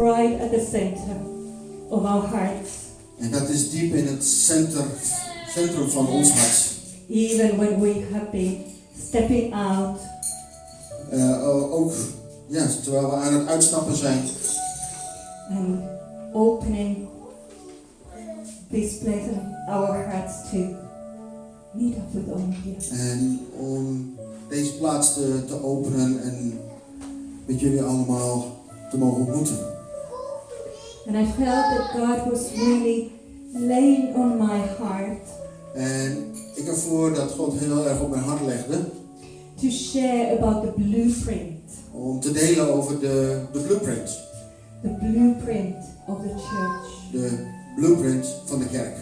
right at the center of our hearts. En dat is diep in het centrum van ons hart. Even when we have been stepping out. Ook terwijl we aan het uitstappen zijn. And opening this place of our hearts to meet up with all of you. En om deze plaats te openen en met jullie allemaal te mogen ontmoeten. And I felt that God was really laying on my heart. En ik ervoor dat God heel erg op mijn hart legde. To share about the blueprint. Om te delen over de blueprint. The blueprint of the church. De blueprint van de kerk.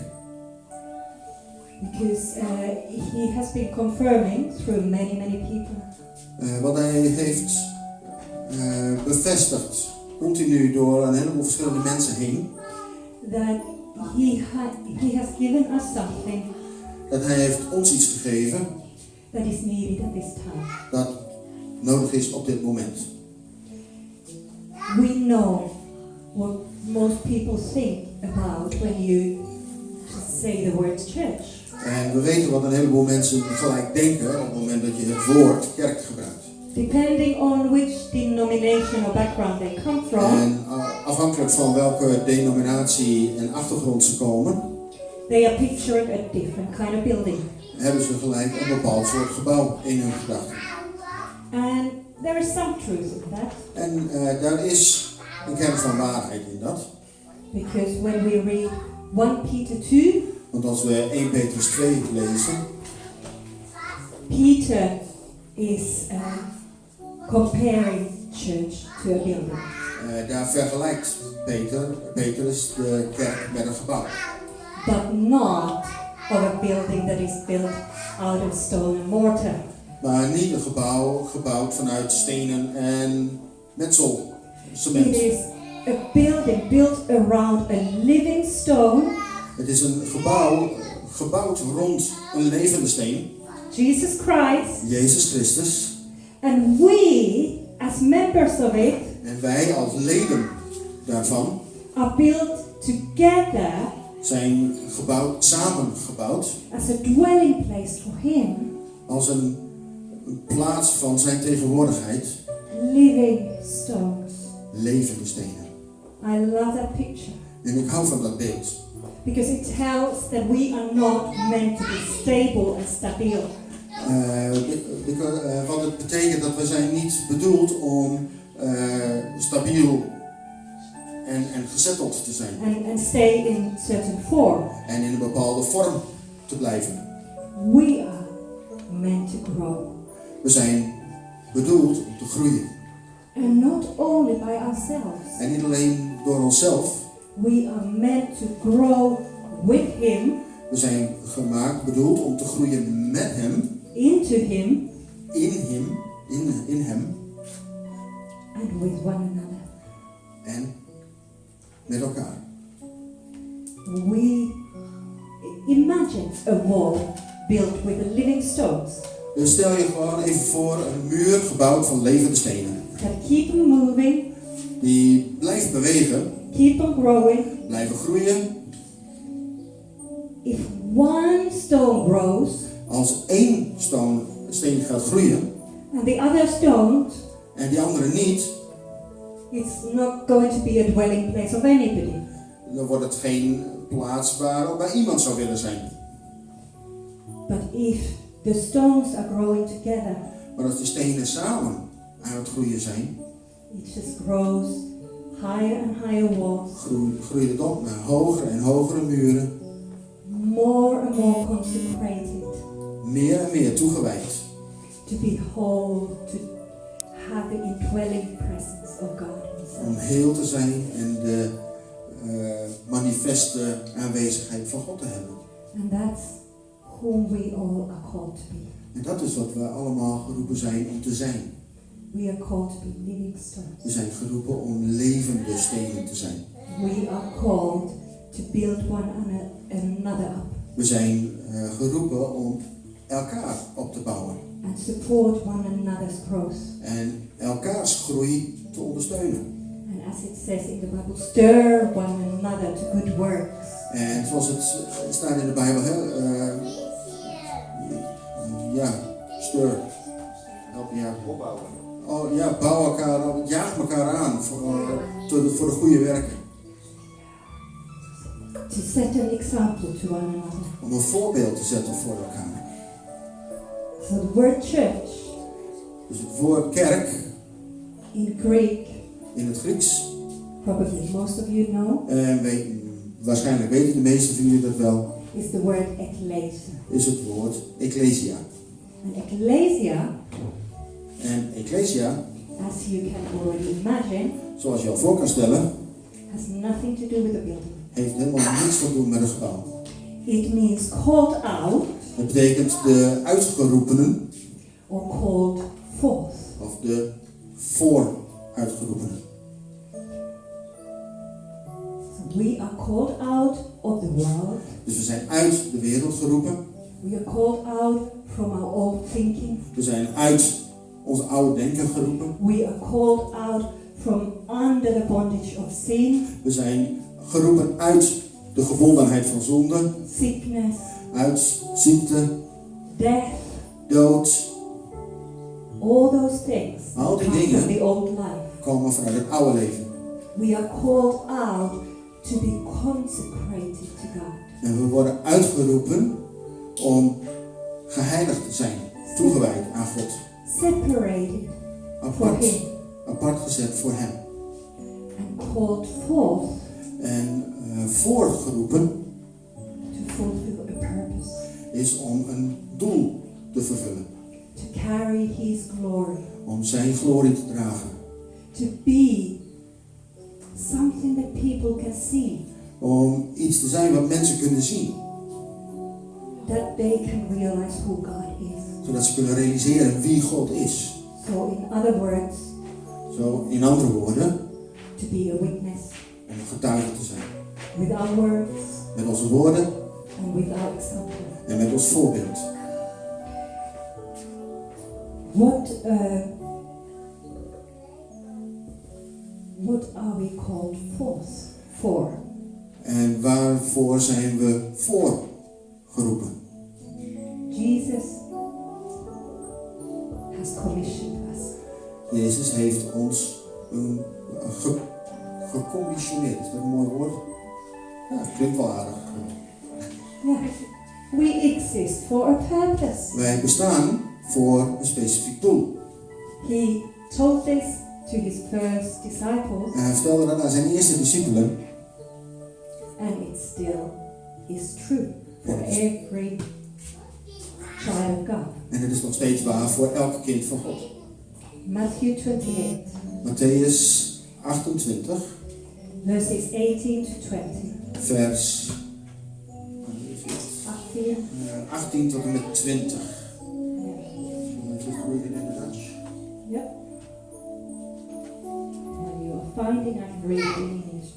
Because he has been confirming through many people. Wat hij heeft bevestigd, continu door een heleboel verschillende mensen heen. That he has given us something. Dat hij heeft ons iets gegeven. That is needed at this time. Dat nodig is op dit moment. We know what most people think about when you say the word church. En we weten wat een heleboel mensen gelijk denken op het moment dat je het woord kerk gebruikt. Depending on which denomination or background they come from. En afhankelijk van welke denominatie en achtergrond ze komen. They are picturing a different kind of building. Hebben ze gelijk een bepaald soort gebouw in hun gedachten. And there is some truth in that. En daar is een kern van waarheid in dat. Because when we read 1 Peter 2. Want als we 1 Petrus 2 lezen. Peter is comparing church to a building. Daar vergelijkt Petrus de kerk met een gebouw. But not of a building that is built out of stone and mortar. Maar niet een gebouw gebouwd vanuit stenen en metsel, cement. It is a building built around a living stone. Het is een gebouw gebouwd rond een levende steen. Jesus Christ. Jezus Christus. And we, as members of it, en wij als leden daarvan, are built together. Zijn gebouwd, samengebouwd. As a dwelling place for Him. Als een plaats van zijn tegenwoordigheid. Living stones. Levende stenen. I love that picture. En ik hou van dat beeld. Because it tells that we are not meant to be stable and stabiel. Want het betekent dat we zijn niet bedoeld om stabiel en gezetteld te zijn. And stay in certain form. En in een bepaalde vorm te blijven. We are meant to grow. We zijn bedoeld om te groeien. And not only by ourselves. En niet alleen door onszelf. We are meant to grow with Him. We zijn bedoeld om te groeien met Hem. Into Him. In Hem. And with one another. En met elkaar. We imagine a wall built with the living stones. Dus stel je gewoon even voor een muur gebouwd van levende stenen. That keep on moving. Die blijft bewegen. Keep on growing. Blijven groeien. If one stone grows. Als één steen gaat groeien. And the others don't. En die andere niet. It's not going to be a dwelling place of anybody. Dan wordt het geen plaats waar iemand zou willen zijn. But if the stones are growing together. Maar als de stenen samen aan het groeien zijn. It just grows higher and higher walls. Groeit het op naar hogere en hogere muren. More and more consecrated. Meer en meer toegewijd. To behold, to have the indwelling presence of God Himself. Om heel te zijn en de manifeste aanwezigheid van God te hebben. And that's whom we all are called to be. En dat is wat we allemaal geroepen zijn om te zijn. We are called to be living stones. We zijn geroepen om levende stenen te zijn. We are called to build one another up. We zijn geroepen om elkaar op te bouwen. And support one another's growth. En elkaars groei te ondersteunen. And as it says in the Bible, stir one another to good works. En zoals het staat in de Bijbel, hè, ja, stir. Help me out. Opbouwen. Oh ja, bouw elkaar op, jaag elkaar aan voor de goede werken. To set an example to one another. Om een voorbeeld te zetten voor elkaar. So the word church Dus het woord kerk in Greek, in het Grieks. probably most of you know, Waarschijnlijk weten de meesten van jullie dat wel. is the word ecclesia. Is het woord ecclesia. And ecclesia, En ecclesia, as you can already imagine, zoals je al voor kan stellen, has nothing to do with the building. heeft helemaal niets te doen met een gebouw. It means called out Het betekent de uitgeroepenen or called forth. of de vooruitgeroepenen. So we are called out of the world. Dus we zijn uit de wereld geroepen. We are called out from our old thinking. We zijn uit ons oude denken geroepen. We are called out from under the bondage of sin, We zijn geroepen uit de gebondenheid van zonde, sickness, uit ziekte, death, dood. all those things Al die come dingen from the old life. Komen vanuit het oude leven. We are called out to be consecrated to God. En we worden uitgeroepen om geheiligd te zijn, toegewijd aan God. Separated for Apart, Him apart gezet voor Hem. and called forth En voorgeroepen to fulfill a purpose, is om een doel te vervullen. to carry His glory, Om zijn glorie te dragen. to be something that people can see, Om iets te zijn wat mensen kunnen zien. that they can realize who God is. Zodat ze kunnen realiseren wie God is. So in other words, Zo in andere woorden, to be a witness om getuige te zijn. with our words Met onze woorden and with our example. en met ons voorbeeld. What are we called forth for? En waarvoor zijn we voorgeroepen? Jesus has commissioned us. Jezus heeft ons gecommissioneerd. Is dat een mooi woord? Ja, klinkt wel aardig. Yeah. We exist for a purpose. Wij bestaan voor een specifiek doel. He told this to his first disciples, En hij vertelde dat aan zijn eerste discipelen. and it still is true for every child of God. En het is nog steeds waar voor elk kind van God. Matthew 28, Matthäus 28, verses 18 to 20. vers 18 tot en met 20. Just read it in Dutch. Yep. When you are finding, I can read it in English.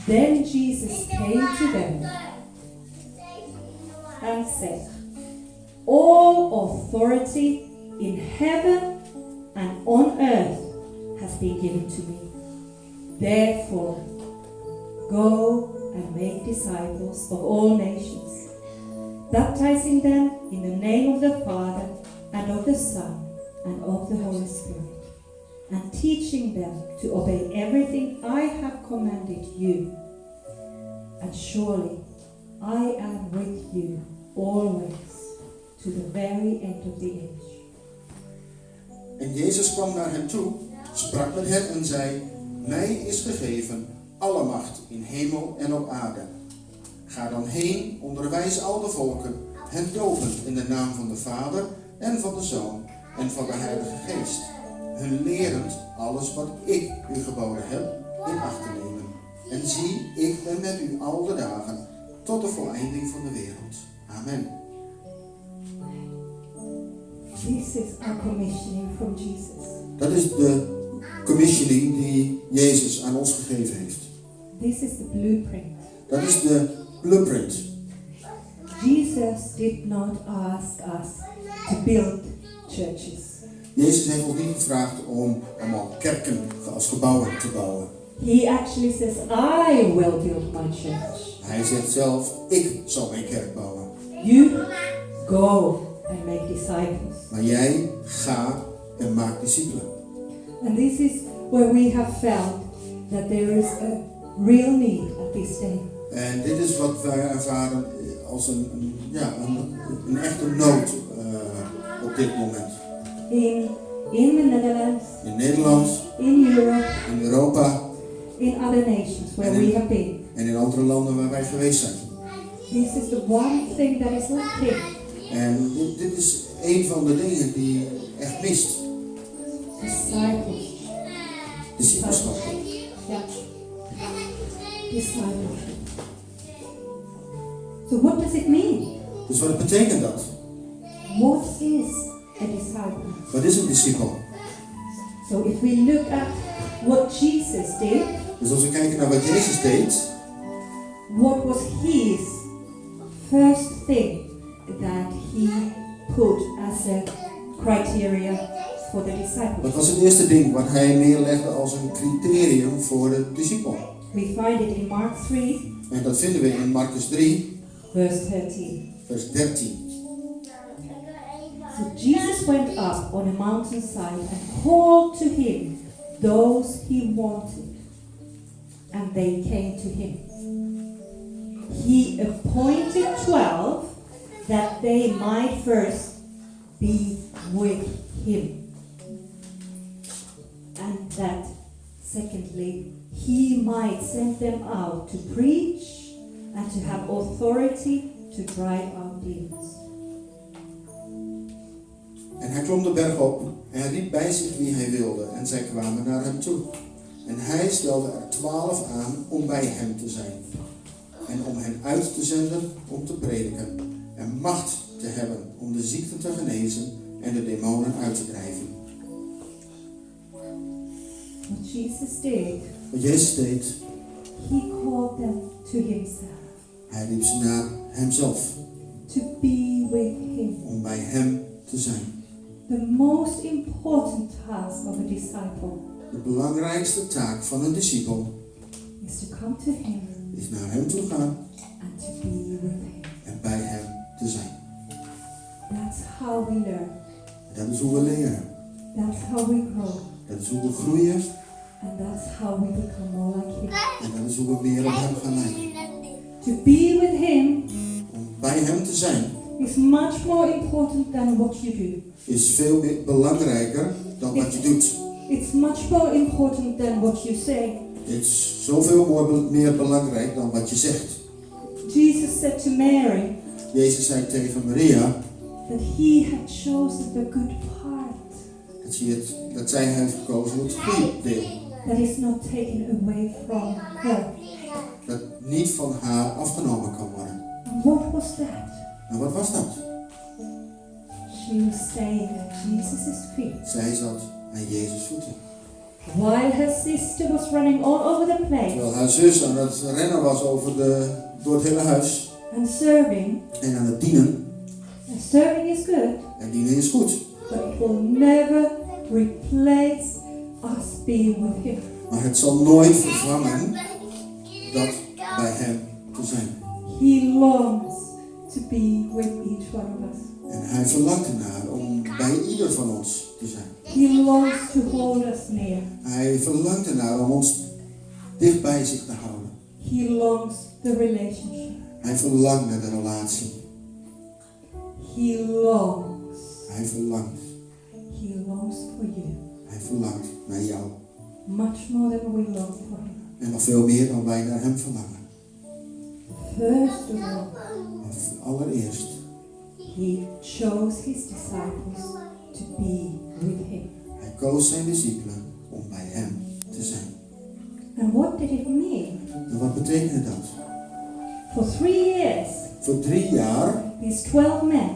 Then Jesus came to them and said, all authority in heaven and on earth has been given to me. Therefore, go and make disciples of all nations, baptizing them in the name of the Father and of the Son and of the Holy Spirit, and teaching them to obey everything I have commanded you. And surely I am with you always to the very end of the age. En Jezus kwam naar hen toe, sprak met hen en zei: mij is gegeven alle macht in hemel en op aarde. Ga dan heen, onderwijs al de volken, hen dopend in de naam van de Vader en van de Zoon en van de Heilige Geest, hun lerend alles wat ik u geboden heb in acht te nemen. En zie, ik ben met u al de dagen tot de voleinding van de wereld. Amen. This is our commissioning from Jesus. Dat is de commissioning die Jezus aan ons gegeven heeft. This is the blueprint. Dat is de blueprint. Jesus did not ask us to build churches. Jezus heeft ons niet gevraagd om allemaal kerken als gebouwen te bouwen. He actually says, I will build my church. Hij zegt zelf, ik zal mijn kerk bouwen. You go and make disciples. Maar jij ga en maak discipelen. And this is where we have found that there is a real need at this day. En dit is wat wij ervaren als een echte nood op dit moment. In the Netherlands, In Nederland, in Europe, in Europa in other nations where we have been. en in andere landen waar wij geweest zijn. This is the one thing that is lacking. En dit is een van de dingen die echt mist. Disciples. Discipelschap. Yeah. Discipleship. So what does it mean? Dus wat betekent dat? What is a disciple? Wat is een discipel? So if we look at what Jesus did, Dus als we kijken naar wat Jezus deed, what was his first thing that he put as a criteria for the disciple? wat was het eerste ding wat hij neerlegde als een criterium voor de discipel? We find it in Mark 3, En dat vinden we in Marcus 3, verse 13. vers 13. So Jesus went up on a mountainside and called to him those he wanted, and they came to him. He appointed 12 that they might first be with him, and that secondly he might send them out to preach and to have authority to drive out demons. En hij klom de berg op en riep bij zich wie hij wilde en zij kwamen naar hem toe. En hij stelde er 12 aan om bij hem te zijn en om hen uit te zenden om te prediken en macht te hebben om de ziekten te genezen en de demonen uit te drijven. What Jesus did, Wat Jezus deed, he called them to himself, hij riep ze naar hemzelf to be with him. om bij hem te zijn. The most important task of a disciple De belangrijkste taak van een discipel is to come to him is naar hem toe gaan and to be with him. en bij hem te zijn. That's how we learn. Dat is hoe we leren. That's how we grow. Dat is hoe we groeien And that's how we become more like him. en dat is hoe we meer op hem gaan lijken. To be with him Om bij hem te zijn is much more important than what you do. is veel meer belangrijker dan wat je doet. It's much more important than what you say. Het is zoveel meer belangrijk dan wat je zegt. Jesus said to Mary Jezus zei tegen Maria that he had chosen the good part dat zij heeft gekozen het goede deel. that is not taken away from her. Dat niet van haar afgenomen kan worden. And what was that? En wat was dat? She was staying at Jesus' feet Zij zat aan Jezus' voeten. while her sister was running all over the place Terwijl haar zus aan het rennen was door het hele huis. and serving. En aan het dienen. And serving is good, En dienen is goed. but it will never replace us being with him. Maar het zal nooit vervangen dat bij hem te zijn. He longs to be with each one of us. En hij verlangt ernaar om bij ieder van ons te zijn. He longs to hold us near. Hij verlangt ernaar om ons dicht bij zich te houden. He longs the relationship. Hij verlangt naar de relatie. He longs. Hij verlangt. He longs for you. Hij verlangt naar jou. Much more than we long for him. En nog veel meer dan wij naar hem verlangen. First of all, En allereerst, he chose his disciples to be with him. hij koos zijn discipelen om bij hem te zijn. And what did it mean? En wat betekende dat? For 3 years, Voor 3 jaar, these 12 men,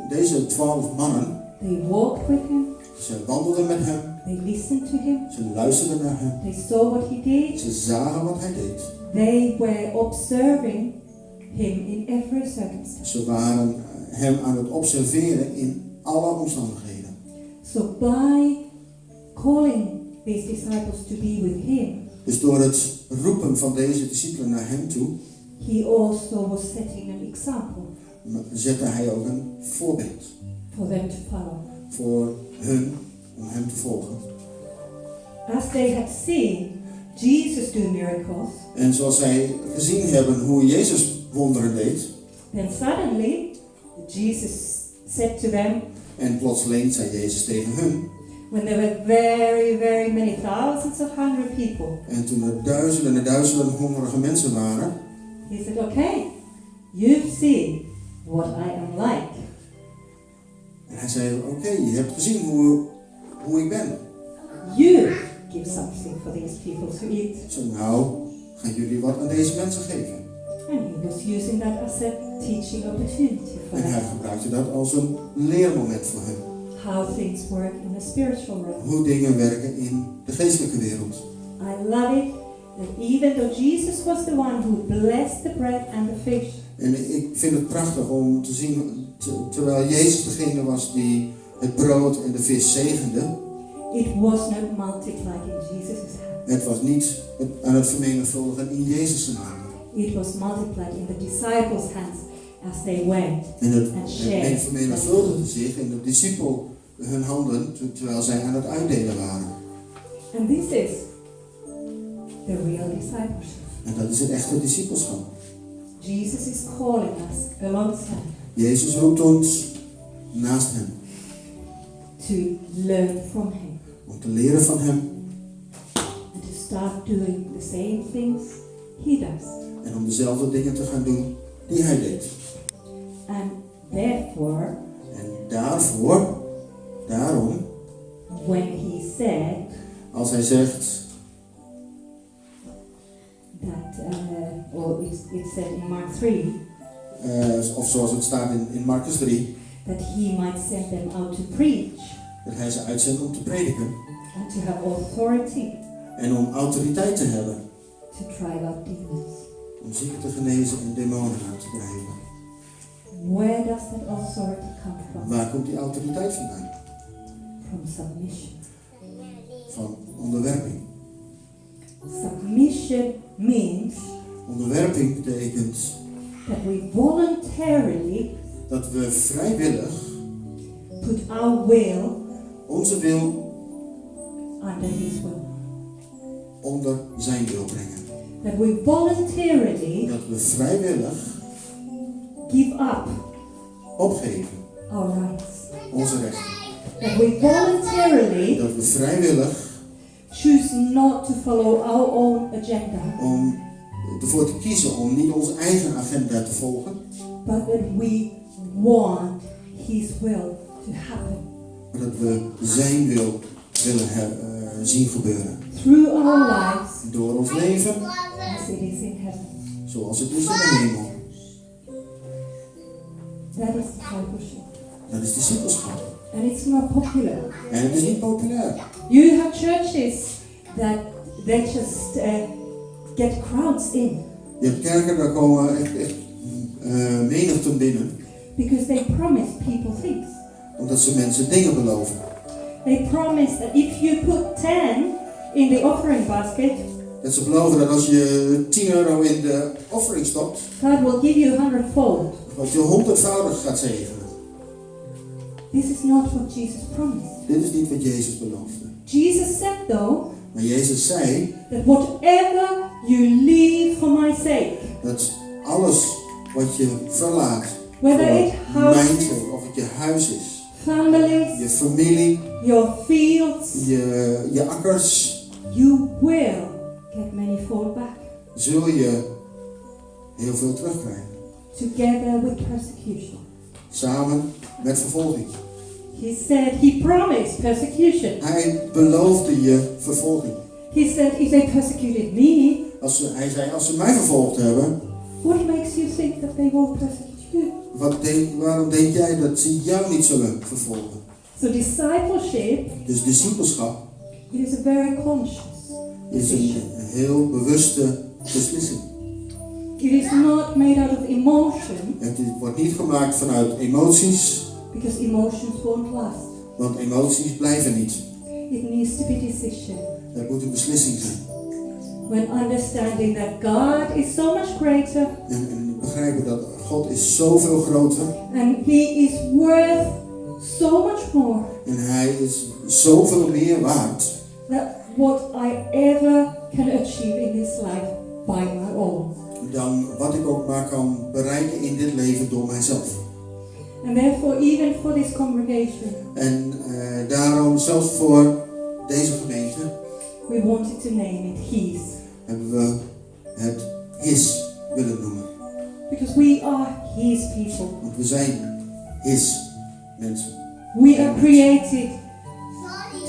deze 12 mannen, they walked with him, ze wandelden met hem, they listened to him, ze luisterden naar hem, they saw what he did, ze zagen wat hij deed. they were observing him in every circumstance. Ze waren hem aan het observeren in alle omstandigheden. So by calling these disciples to be with him, Dus door het roepen van deze discipelen naar hem toe, he also was setting an example zette hij ook een voorbeeld for them to follow. voor hun om hem te volgen. As they had seen Jesus do miracles, En zoals zij gezien hebben hoe Jezus wonderen deed, then suddenly Jesus said to them, en plotseling zei Jezus tegen hun, when there were very, very many thousands of hungry people, en toen er duizenden en duizenden hongerige mensen waren, he said, okay, you've seen what I am like. en hij zei, oké, je hebt gezien hoe ik ben. You give something for these people to eat. Zo, nou, gaan jullie wat aan deze mensen geven. And he was using that as a teaching opportunity for En hij them. gebruikte dat als een leermoment voor hen. How things work in the spiritual realm. Hoe dingen werken in de geestelijke wereld. I love it that even though Jesus was the one who blessed the bread and the fish, En ik vind het prachtig om te zien, terwijl Jezus degene was die het brood en de vis zegende, it was not multiplied in Jesus' hand. het was niet aan het vermenigvuldigen in Jezus' handen. It was multiplied in the disciples' hands as they went En het and shared. vermenigvuldigde zich in de discipel hun handen terwijl zij aan het uitdelen waren. And this is the real discipleship. En dat is het echte discipelschap. Jesus is calling us alongside Jezus roept ons naast hem. to learn from him Om te leren van hem and to start doing the same things he does. en om dezelfde dingen te gaan doen die hij deed. And therefore, En daarom, when he said als hij zegt, that, or it said in Mark 3, of zoals het staat in Marcus 3, that he might send them out to preach dat hij ze uitzendt om te prediken and to have authority en om autoriteit te hebben, to drive out demons. om zieken te genezen en demonen uit te drijven. Where does that authority come from? Waar komt die autoriteit vandaan? From submission. Van onderwerping. Submission means Onderwerping betekent that we voluntarily dat we vrijwillig put our will onze wil under his will. onder zijn wil brengen. That we voluntarily Dat we vrijwillig give up opgeven our rights. onze rechten. That we voluntarily Dat we vrijwillig choose not to follow our own agenda, om ervoor te kiezen om niet onze eigen agenda te volgen, but that we want his will to happen maar dat we zijn wil willen zien gebeuren. through our lives Door ons leven, as it is in heaven. zoals het is in de hemel. That is discipleship. Dat is discipelschap. And it's not popular. En het is niet populair. You have churches that they just get crowds in Je hebt kerken, daar komen echt menigten binnen, because they promise people things. omdat ze mensen dingen beloven. They promise that if you put 10 in the offering basket, Dat ze beloven dat als je 10 euro in de offering stopt, God will give you 100-fold. dat je 100-voudig gaat zegenen. This is not what Jesus promised. Dit is niet wat Jezus beloofde. Jesus said though Maar Jezus zei that whatever you leave for my sake, dat alles wat je verlaat, whether it voor mijn houses, sake, of het je huis is, families, je familie, your fields, je akkers, you will get many-fold back, zul je heel veel terugkrijgen. together with persecution. Samen met vervolging. He said, he promised persecution. Hij beloofde je vervolging. He said, if they persecuted me, Hij zei, als ze mij vervolgd hebben, what makes you think that they will persecute you? Waarom denk jij dat ze jou niet zullen vervolgen? So discipleship, Dus discipelschap it is a very conscious is een decision. heel bewuste beslissing. It is not made out of emotion, Het wordt niet gemaakt vanuit emoties, because emotions won't last. Want emoties blijven niet. It needs to be decision. Het moet een beslissing zijn. When understanding that God is so much greater En begrijpen dat God is zoveel groter. and He is worth so much more En Hij is zoveel meer waard. than what I ever can achieve in this life by my own. Dan wat ik ook maar kan bereiken in dit leven door mijzelf. And therefore, even for this congregation, En daarom, zelfs voor deze gemeente, we wanted to name it His. hebben we het His willen noemen. Because we are His people. Want we zijn His mensen. We are created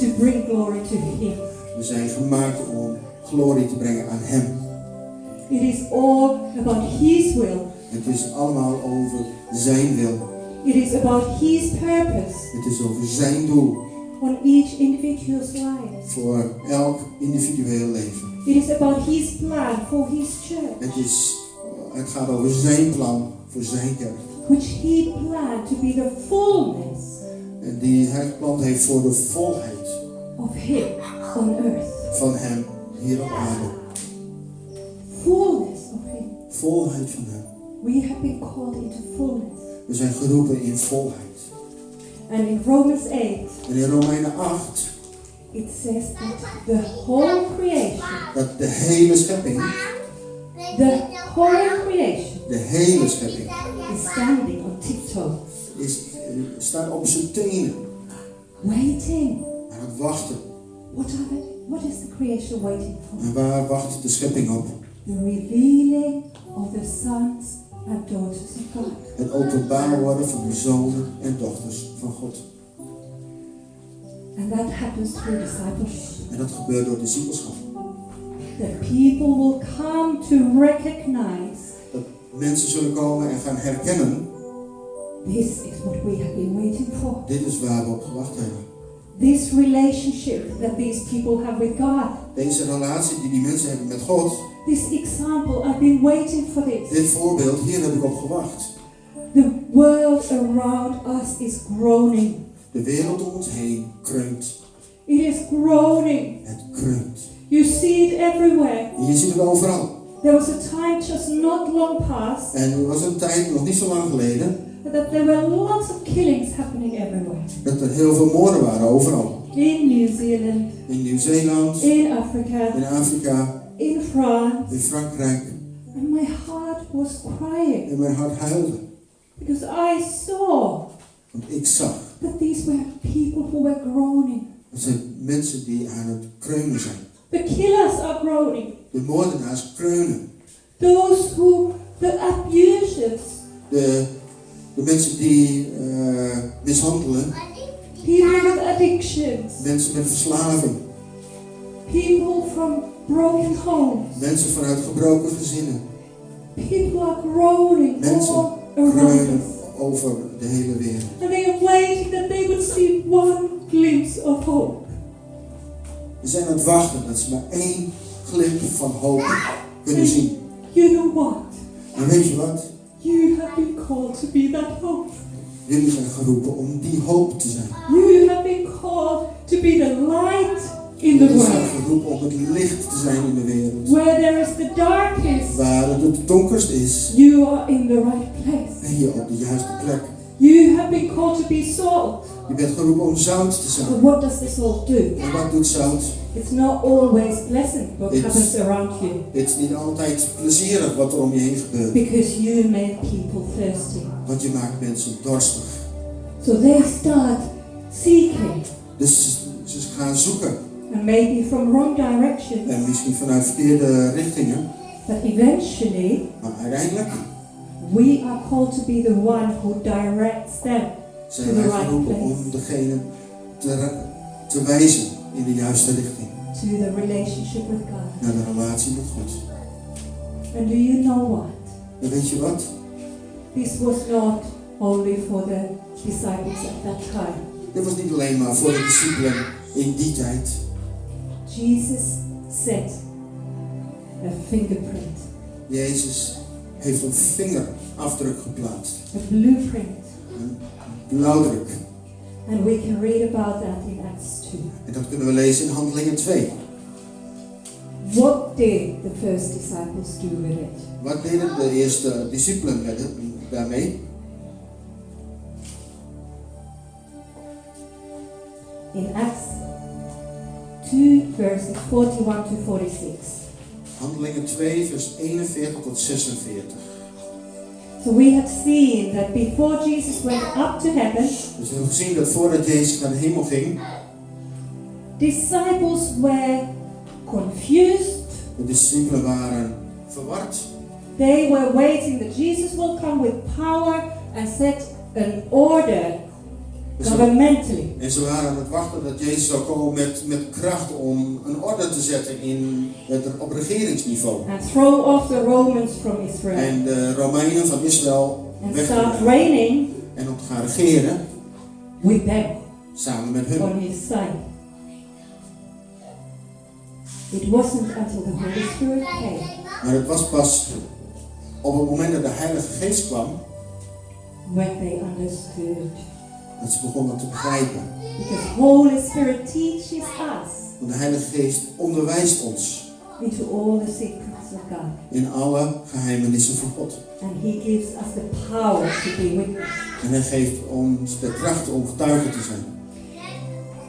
to bring glory to Him. We zijn gemaakt om glorie te brengen aan Hem. It is all about His will. Het is allemaal over zijn wil. It is about His purpose Het is over zijn doel on each individual's life. voor elk individueel leven. It is about His plan for His church, Het gaat over zijn plan voor zijn kerk. which He planned to be the fullness En die hij gepland heeft voor de volheid of Him on earth. van Hem hier op aarde. Fullness of Him. Volheid van Hem. We have been called into fullness. We zijn geroepen in volheid. And in Romans 8, En in Romeinen 8, it says that the whole creation, dat de hele schepping, the whole creation de hele schepping, is standing on tiptoe, staat op zijn tenen waiting. aan het wachten. What is the creation waiting for? En waar wacht de schepping op? The revealing of the sons and daughters of God. Het openbaar worden van de zonen en dochters van God. And that happens through discipleship. En dat gebeurt door discipelschap. That people will come to recognize Dat mensen zullen komen en gaan herkennen, this is what we have been waiting for. dit is waar we op gewacht hebben. This relationship that these people have with God. Deze relatie die mensen hebben met God, This example, I've been waiting for this. dit voorbeeld, hier heb ik op gewacht. The world around us is groaning. De wereld om ons heen kreunt. It is groaning. Het kreunt. You see it everywhere. En je ziet het overal. There was a time just not long past En er was een tijd, nog niet zo lang geleden, that there were lots of killings happening everywhere. dat er heel veel moorden waren overal. In New Zealand, In Nieuw-Zeeland, in Africa, in Afrika, in France. in Frankrijk. And my heart was crying En mijn hart huilde. because I saw Want ik zag, that these were people who were groaning. dat zijn mensen die aan het kreunen zijn. The killers are groaning. De moordenaars kreunen. Those who, the abusers, De mensen die mishandelen. people with addictions, Mensen met verslaving. people from broken homes. Mensen vanuit gebroken gezinnen. People are groaning Mensen all around kreunen us. over de hele wereld. And they are waiting that they would see one glimpse of hope. Ze zijn aan het wachten dat ze maar één glimp van hoop kunnen zien. You know what? En weet je wat? You have been called to be that hope. Jullie zijn geroepen om die hoop te zijn. You have been called to be the light in the Jullie zijn world. geroepen om het licht te zijn in de wereld. Where there is the darkness, Waar het donkerst is, you are in the right place. ben je op de juiste plek. You have been called to be salt. Je bent geroepen om zout te zijn. But what does the salt do? En wat doet zout? It's not always pleasant what It's- happens around you. Het is niet altijd plezierig wat er om je heen gebeurt. Because you make people thirsty. Want je maakt mensen dorstig. So they start seeking. Dus ze gaan zoeken. And maybe from wrong directions. En misschien vanuit verkeerde richtingen. But eventually, Maar uiteindelijk we are called to be the one who directs them to zijn the wij right geroepen om place. degene te wijzen in de juiste richting. To the relationship with God. Naar de relatie met God. And do you know what? En weet je wat? This was not only for the disciples at that time. Dit was niet alleen maar voor de discipelen in die tijd. Jesus set a fingerprint, Jezus heeft een vingerafdruk geplaatst. a blueprint Een blauwdruk. And we can read about that in Acts 2. En dat kunnen we lezen in Handelingen 2. What did the first disciples do with it? Wat deden de eerste discipelen daarmee? In Acts 2 verses 41 to 46. Handelingen 2 vers 41 tot 46. So we have seen that before Jesus went up to heaven, Dus we hebben gezien dat voordat Jezus naar de hemel ging, disciples were confused. de discipelen waren verward. They were waiting that Jesus will come with power and set an order governmentally. En ze waren aan het wachten dat Jezus zou komen met kracht om een orde te zetten op regeringsniveau. And throw off the Romans from Israel. En de Romeinen van Israël And weg te start nemen. reigning En om te gaan regeren with them samen met on hun. his side. It wasn't until the Holy Spirit came Maar het was pas op het moment dat de Heilige Geest kwam when they understood. dat ze begonnen te begrijpen. Because Holy Spirit teaches us Want de Heilige Geest onderwijst ons into all the secrets of God. in alle geheimenissen van God. And He gives us the power to be witnesses. En hij geeft ons de kracht om getuige te zijn.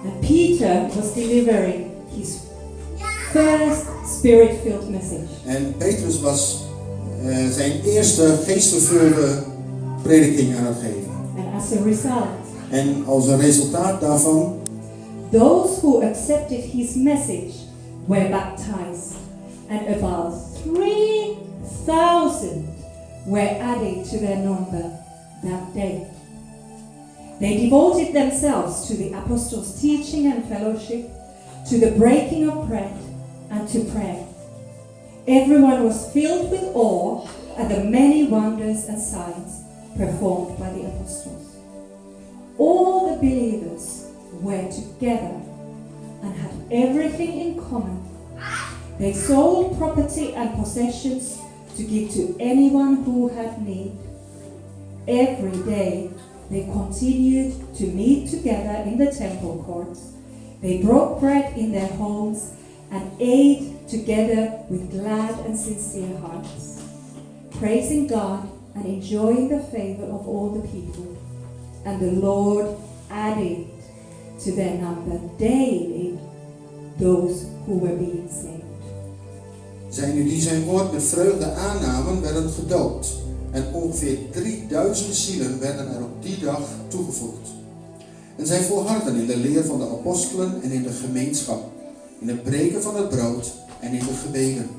And Peter was delivering his first Spirit-filled message. En Petrus was zijn eerste geestvervulde prediking aan het geven. And as a result, En als een resultaat daarvan, those who accepted his message were baptized, and about 3,000 were added to their number that day. They devoted themselves to the apostles' teaching and fellowship, to the breaking of bread, and to prayer. Everyone was filled with awe at the many wonders and signs performed by the apostles. All the believers were together and had everything in common. They sold property and possessions to give to anyone who had need. Every day they continued to meet together in the temple courts. They broke bread in their homes and ate together with glad and sincere hearts, praising God and enjoying the favor of all the people. And the Lord added to their number daily those who were being saved. zij nu die zijn woord met vreugde aannamen, werden gedoopt. En ongeveer 3000 zielen werden er op die dag toegevoegd. En zij volhardden in de leer van de apostelen en in de gemeenschap, in het breken van het brood en in de gebeden.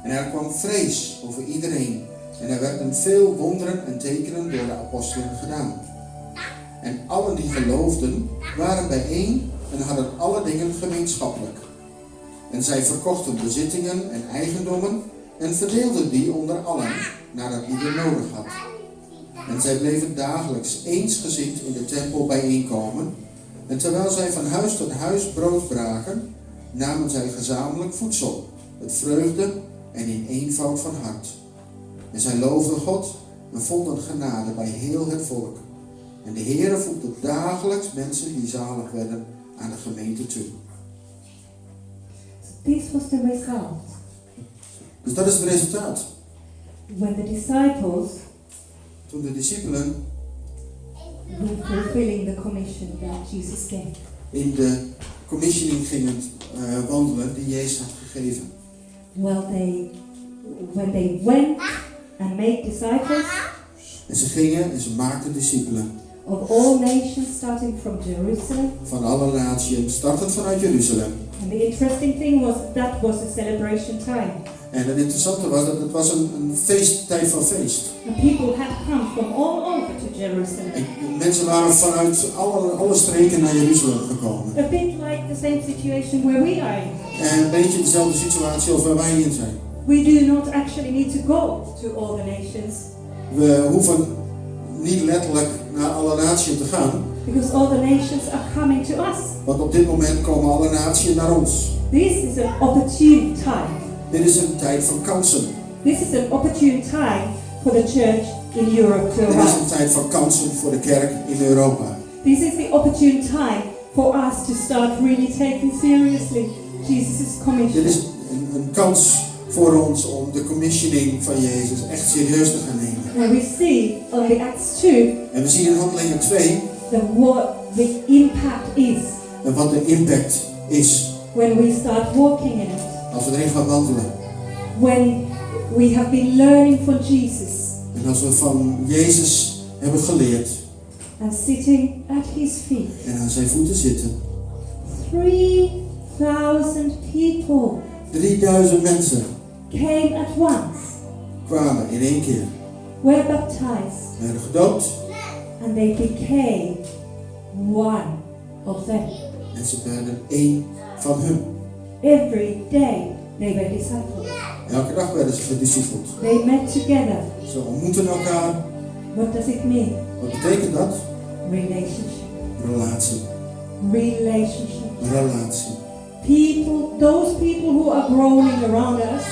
En er kwam vrees over iedereen. En er werden veel wonderen en tekenen door de apostelen gedaan. En allen die geloofden waren bijeen en hadden alle dingen gemeenschappelijk. En zij verkochten bezittingen en eigendommen en verdeelden die onder allen, nadat ieder nodig had. En zij bleven dagelijks eensgezind in de tempel bijeenkomen. En terwijl zij van huis tot huis brood braken, namen zij gezamenlijk voedsel, met vreugde en in eenvoud van hart. En zij loofden God en vonden genade bij heel het volk. En de Heere voegde dagelijks mensen die zalig werden aan de gemeente toe. This was the result. Dus dat is het resultaat. When the disciples Toen de discipelen were fulfilling the commission that Jesus gave. in de commissioning gingen wandelen die Jezus had gegeven. Well, when they went and made disciples En ze gingen en ze maakten discipelen. of all nations, starting from Jerusalem. Van alle naties, startend vanuit Jeruzalem. And the interesting thing was that was a celebration time. En het interessante was dat het was een tijd van feest. And people had come from all over to Jerusalem. En mensen waren vanuit alle streken naar Jeruzalem gekomen. A bit like the same situation where we are in. En een beetje dezelfde situatie als waar wij in zijn. We do not actually need to go to all the nations. We hoeven niet letterlijk naar alle naties te gaan. Because all the nations are coming to us. Want op dit moment komen alle naties naar ons. This is an opportune time. Dit is een tijd van kansen. This is an opportune time for the church in Europe to Dit is arise. een tijd van kansen voor de kerk in Europa. This is the opportune time for us to start really taking seriously Jesus' commission. Dit is een kans voor ons om de commissioning van Jezus echt serieus te gaan nemen. And we see on the Acts 2 En we zien in Handelingen 2 what the impact is en wat de impact is when we start walking in it. als we erin gaan wandelen. When we have been learning from Jesus En als we van Jezus hebben geleerd and sitting at his feet. en aan zijn voeten zitten. 3,000 people 3000 mensen came at once, kwamen in één keer. were baptized, Werden gedoopt and they became one of them. en ze werden één van hun. Every day they were disciples. Elke dag werden ze gediscipeld. They met together. Ze ontmoeten elkaar. What does it mean? Wat betekent dat? Relationship. Relatie. Relationship. Relatie. People, those people who are groaning around us,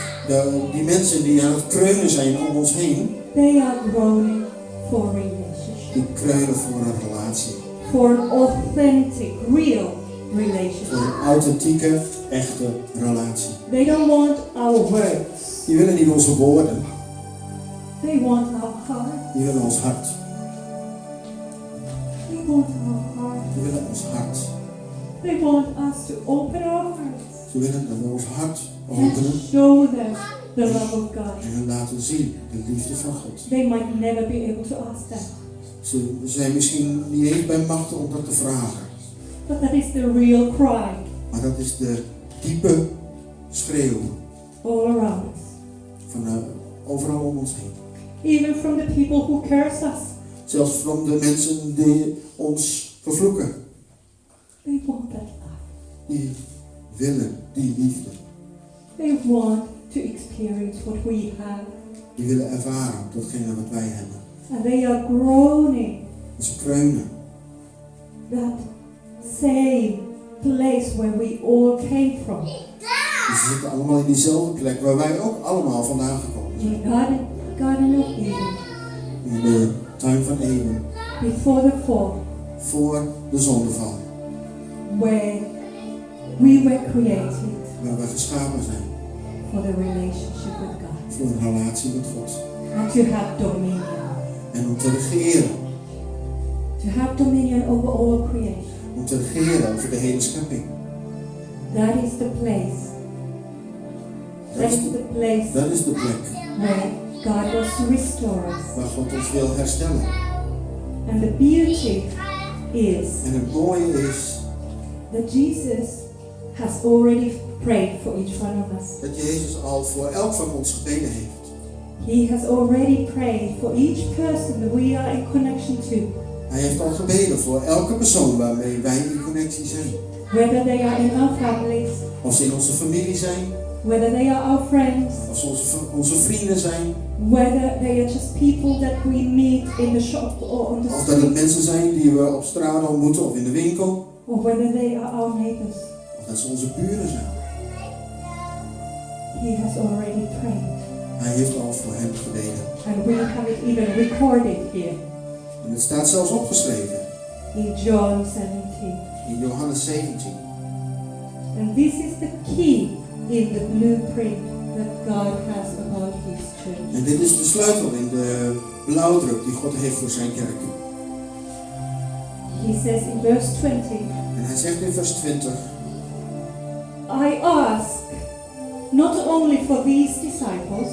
Die mensen die aan het kreunen zijn om ons heen, they are groaning for relationship. die kreunen voor een relatie. For an authentic, real Voor relationship. een authentieke, echte relatie. They don't want our words. Die willen niet onze woorden, They want our heart. die willen ons hart. They want our heart. Die willen ons hart. They want us to open our hearts Ze willen dat we ons hart and openen show them the love of God. en hen laten zien de liefde van God. They might never be able to ask that, Ze zijn misschien niet eens bij machten om dat te vragen. but that is the real cry Maar dat is de diepe schreeuw all around us. van overal om ons heen. Even from the people who curse us. Zelfs van de mensen die ons vervloeken. They want that love. Die willen die liefde. They want to experience what we have. Die willen ervaren datgene wat wij hebben. And they are groaning En ze kreunen. that same place where we all came from. Dus ze zitten allemaal in diezelfde plek waar wij ook allemaal vandaan gekomen zijn. In Garden of Eden. In de tuin van Eden. Before the fall. Voor de zondeval. Where we were created Waar we geschapen zijn. for the relationship with God. Voor een relatie met God. And to have dominion. En om te regeren. To have dominion over all creation. Om te regeren over de hele schepping. That is the place. That is the place Dat is de plek where God wants to restore us. waar God ons wil herstellen. And the beauty is En het mooie is that Jesus has already prayed for each one of us. dat Jezus al voor elk van ons gebeden heeft. He has already prayed for each person that we are in connection to. Hij heeft al gebeden voor elke persoon waarmee wij in connectie zijn. Whether they are in our families, Of ze in onze familie zijn, whether they are our friends, of ze onze vrienden zijn, whether they are just people that we meet in the shop or on the of dat het street, mensen zijn die we op straat ontmoeten of in de winkel, or whether they are our neighbors. of dat ze onze buren zijn. He has already prayed. Hij heeft al voor hen gebeden. And we have it even recorded here En het staat zelfs opgeschreven in John 17. in Johannes 17. And this is the key in the blueprint that God has about His church. En dit is de sleutel in de blauwdruk die God heeft voor zijn kerk. He says in verse 20, En hij zegt in vers 20. I ask not only for these disciples,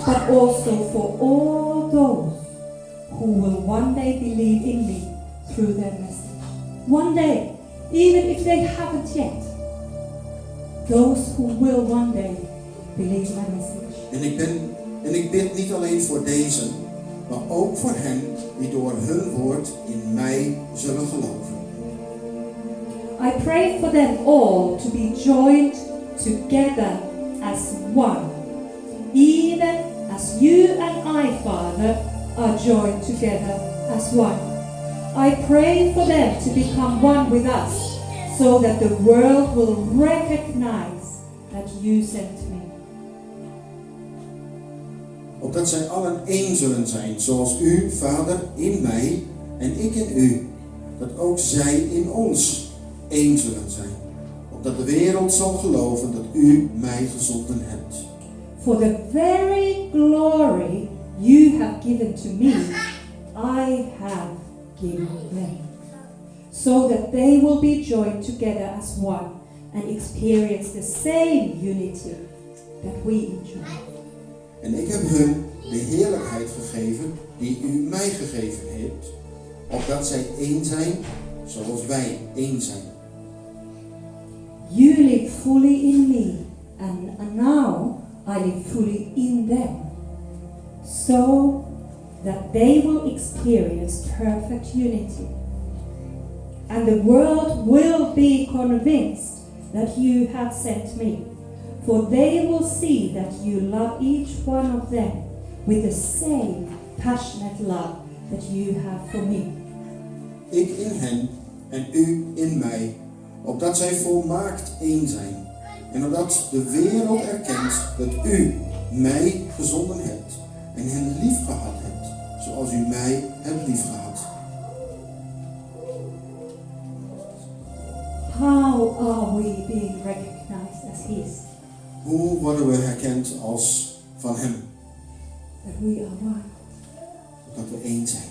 but also for all those who will one day believe in me through their message. One day, even if they haven't yet, those who will one day believe my message. En ik bid niet alleen voor deze, maar ook voor hen die door hun woord in mij zullen geloven. I pray for them all to be joined together as one, even as you and I, Father, are joined together as one. I pray for them to become one with us, so that the world will recognize that you sent me. Opdat zij allen één zullen zijn, zoals u, Vader, in mij en ik in u. dat ook zij in ons één zullen zijn. Opdat de wereld zal geloven dat u mij gezonden hebt. For the very glory you have given to me, I have given them, so that they will be joined together as one and experience the same unity that we enjoy. En ik heb hun de heerlijkheid gegeven die u mij gegeven hebt, opdat zij één zijn zoals wij één zijn. You live fully in me, and now I live fully in them, so that they will experience perfect unity. And the world will be convinced that you have sent me, for they will see that you love each one of them with the same passionate love that you have for me. Ik in hen en u in mij, opdat zij volmaakt één zijn. En opdat de wereld erkent dat u mij gezonden hebt en hen lief gehad hebt, zoals u mij hebt lief gehad. How are we being recognized as His? Hoe worden we herkend als van hem? That we are one. Dat we één zijn.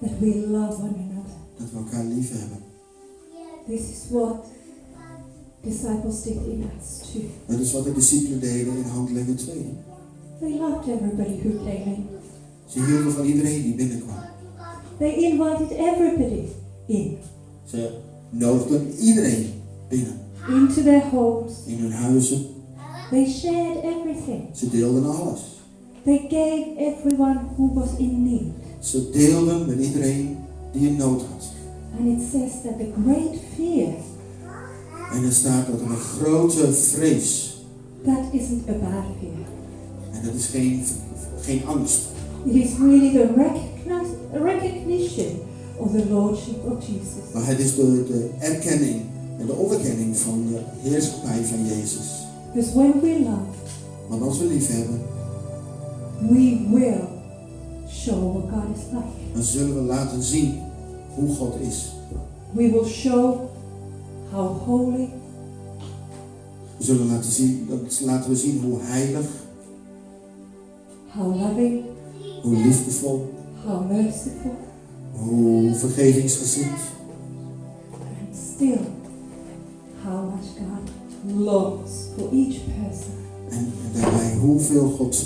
That we love one another. Dat we elkaar lief hebben. This is what disciples did in Acts 2. Dat is wat de discipelen deden in Handelingen 2. They loved everybody who came in. Ze hielden van iedereen die binnenkwam. They invited everybody in. Ze nodigden iedereen binnen. Into their homes. In hun huizen. They shared everything. Ze deelden alles. They gave everyone who was in need. Ze deelden met iedereen die een nood had. And it says that the great fear, En er staat dat er een grote vrees. that isn't a bad fear. En dat is geen angst. It is really the recognition of the Lordship of Jesus. Maar het is de erkenning en de onderkenning van de heerschappij van Jezus. Because when we love, Want als we lief hebben, we will show what God is like. dan zullen we laten zien hoe God is. We will show how holy, We zullen laten we zien hoe heilig, how loving, hoe liefdevol, how merciful, hoe vergevingsgezind. and still how much God longs for each person. En daarbij hoeveel God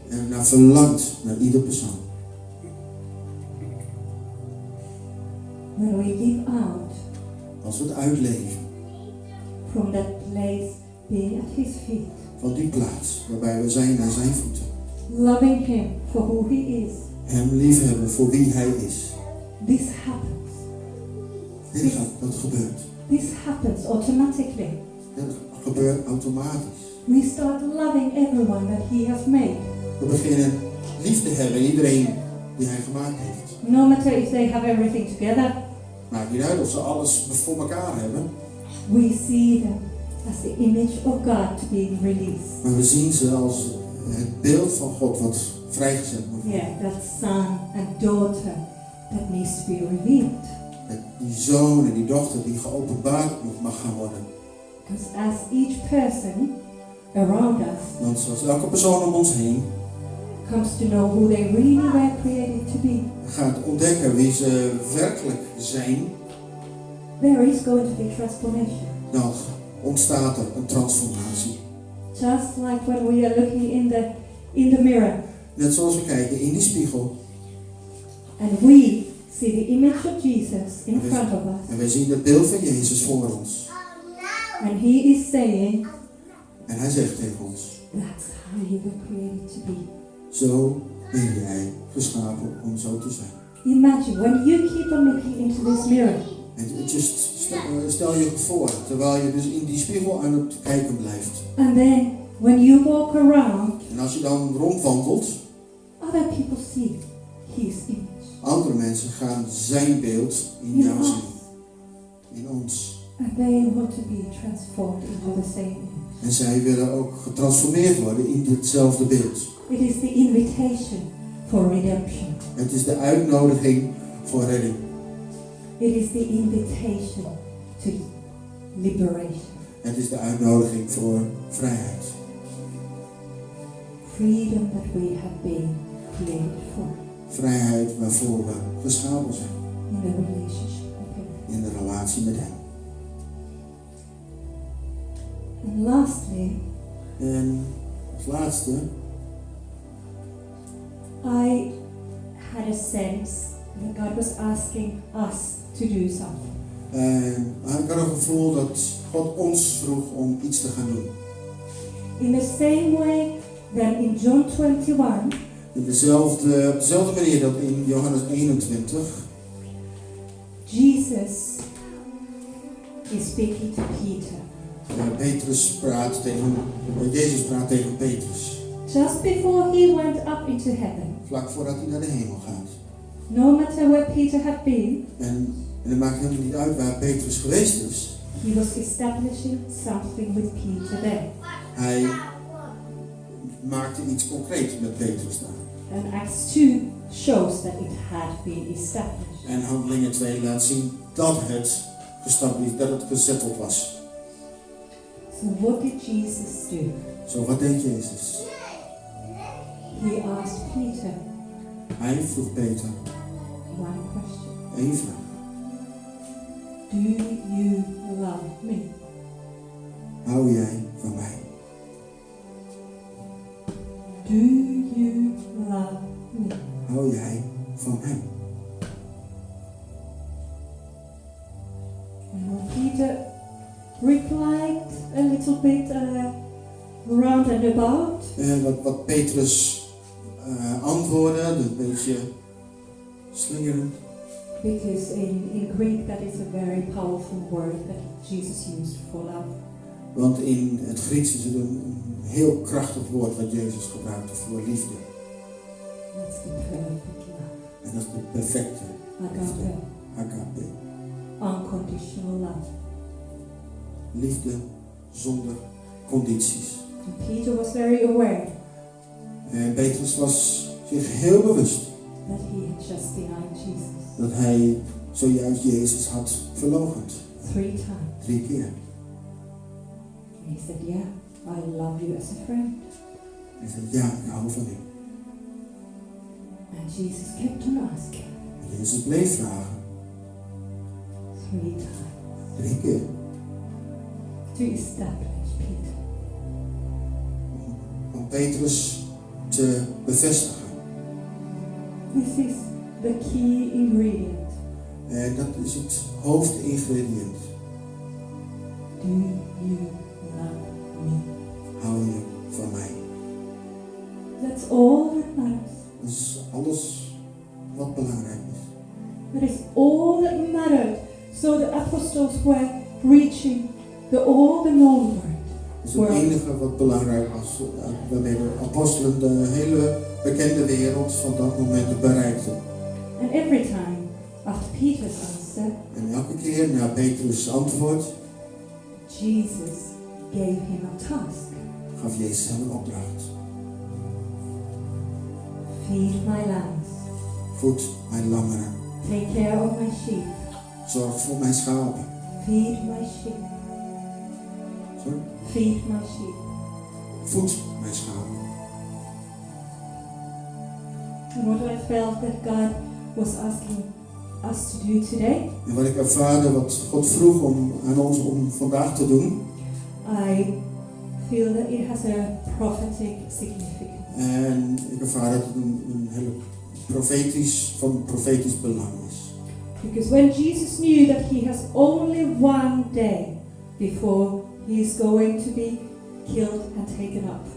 er naar verlangt, naar ieder persoon. When we give out Als we het uitleven from that place being at His feet, van die plaats waarbij we zijn aan zijn voeten. loving Him for who He is, Hem liefhebben voor wie hij is. this happens. Dat gebeurt. This happens automatically. Dat gebeurt automatisch. We start loving everyone that He has made. We beginnen lief te hebben iedereen die hij gemaakt heeft. No matter if they have everything together, Maakt niet uit of ze alles voor elkaar hebben. we see them as the image of God to be released. Maar we zien ze als het beeld van God wat vrijgezet moet worden. Yeah, that son and daughter that needs to be revealed. Die zoon en die dochter die geopenbaard mag gaan worden. Because as each person around us Want zoals elke persoon om ons heen comes to know who they really were created to be, gaat ontdekken wie ze werkelijk zijn, there is going to be transformation. dan ontstaat er een transformatie. Just like when we are looking in the mirror Net zoals we kijken in die spiegel and we see the image of Jesus in front of us, en wij zien het beeld van Jezus voor ons. and He is saying, En hij zegt tegen ons, that's how you were created to be. zo ben jij geschapen om zo te zijn. Imagine when you keep on looking into this mirror, En stel je voor, terwijl je dus in die spiegel aan het kijken blijft. and then when you walk around, En als je dan rondwandelt, other people see His image andere mensen gaan zijn beeld in in jou us, zien. In ons. and they want to be transformed into the same image. En zij willen ook getransformeerd worden in ditzelfde beeld. It is the invitation for redemption. Het is de uitnodiging voor redding. It is the invitation to liberation. Het is de uitnodiging voor vrijheid. Freedom that we have been created for. Vrijheid waarvoor we geschapen zijn. In the relationship with Him. In de relatie met Hem. And lastly, En als laatste, I had a sense that God was asking us to do something. ik had een gevoel dat God ons vroeg om iets te gaan doen. In the same way that in John 21, Op dezelfde manier dat in Johannes 21, Jesus is speaking to Peter. Jezus praat tegen Petrus. Just before he went up into heaven, Vlak voordat hij naar de hemel gaat. no matter where Peter had been, En het maakt helemaal niet uit waar Petrus geweest is. he was establishing something with Peter there. Hij maakte iets concreets met Petrus daar. And Acts 2 shows that it had been established. En Handelingen 2 laat zien dat het gezetteld was. So what did Jesus do? Zo, wat deed Jezus? He asked Peter Hij vroeg Peter one question. één vraag. Do you love me? Hou jij van mij? Do you love me? Hou jij van hem? And when Peter replied a little bit round and about, Wat Petrus antwoordde, een beetje slingerend. because in Greek that is a very powerful word that Jesus used for love. Want in het Grieks is het een heel krachtig woord wat Jezus gebruikte voor liefde. That's the perfect love. En dat is de perfecte liefde. Agape. Agape. Unconditional love. Liefde zonder condities. And Peter was very aware En Petrus was zich heel bewust that he had just denied Jesus dat hij zojuist Jezus had verloochend. 3 times. 3 keer. And he said, yeah, I love you as a friend. Hij zei, ja, ik hou van u. And Jesus kept on asking En Jezus bleef vragen. 3 times 3 keer. to establish Peter. Om Petrus te bevestigen. This is the key ingredient. En dat is het hoofdingrediënt. Do you love me? Hou je van mij. That's all that matters. Dat is alles wat belangrijk is. That is all that mattered. So the apostles were preaching all the known word. Dat is het enige wat belangrijk was. Waarmee de apostelen de hele bekende wereld van dat moment bereikten. And every time after Peter's answer, En elke keer na Petrus' antwoord Jesus gave him a task. gaf Jezus hem een opdracht. Feed my lambs. Voed mijn lammeren. Take care of my sheep. Zorg voor mijn schapen. Feed my sheep. Sorry? Feed my sheep. Voed mijn schapen. And what I felt that God was asking us to do today, En wat ik ervaarde, wat God vroeg aan ons om vandaag te doen. I feel that it has a prophetic significance. En ik ervaar dat het een hele profetisch belang is. Because when Jesus knew that he has only one day before he is going to be killed and taken up.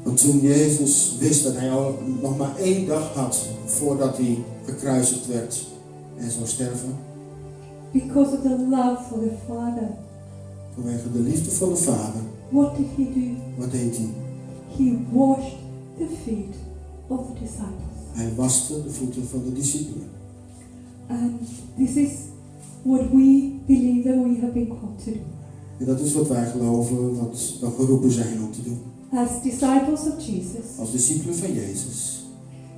Want toen Jezus wist dat hij al nog maar 1 dag had voordat hij gekruisigd werd en zou sterven. Because of the love for the Father. Vanwege de liefde voor de Vader. What did he do? Wat deed hij? He washed the feet of the disciples. Hij waste de voeten van de discipelen. And this is what we believe that we have been called to do. En dat is wat wij geloven, wat we geroepen zijn om te doen. As disciples of Jesus, Als discipelen van Jezus.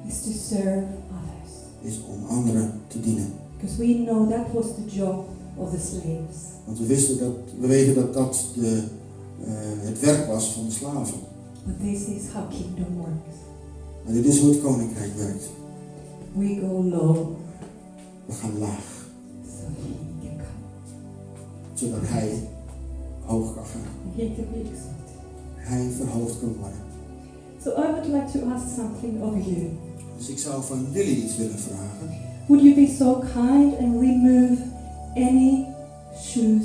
is to serve others. is om anderen te dienen. Because we know that was the job of the slaves. Want we weten dat dat het werk was van de slaven. But this is how kingdom works. Maar dit is hoe het koninkrijk werkt. We go low We gaan laag, so he can come. zodat hij hoog kan gaan. He can be exalted. Hij verhoogd kan worden. So I would like to ask something of you. Dus ik zou van jullie iets willen vragen. Would you be so kind and remove any shoes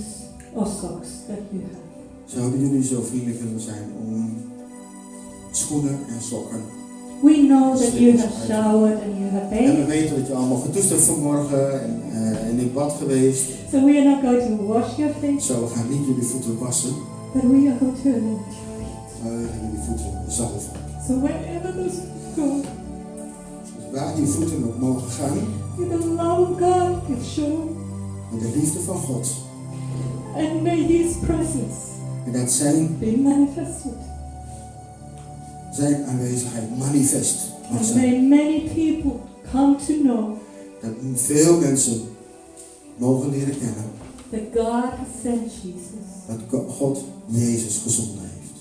or socks that you have? Zouden jullie zo vriendelijk willen zijn om schoenen en sokken? We know that you have showered and you have En we bathed. weten dat je allemaal gedoucht hebt vanmorgen en in bad geweest. So we are not going to wash your feet, Zo, we gaan niet jullie voeten wassen, but we are going to anoint your feet. maar we gaan jullie voeten zalven. So wherever those feet go, Dus waar die voeten ook mogen gaan, may the love of God is shown, met de liefde van God. and may His presence En dat be manifested. zijn aanwezigheid manifest mag And zijn. may many people come to know Dat veel mensen mogen leren kennen that God has sent Jesus, dat God Jezus gezonden heeft.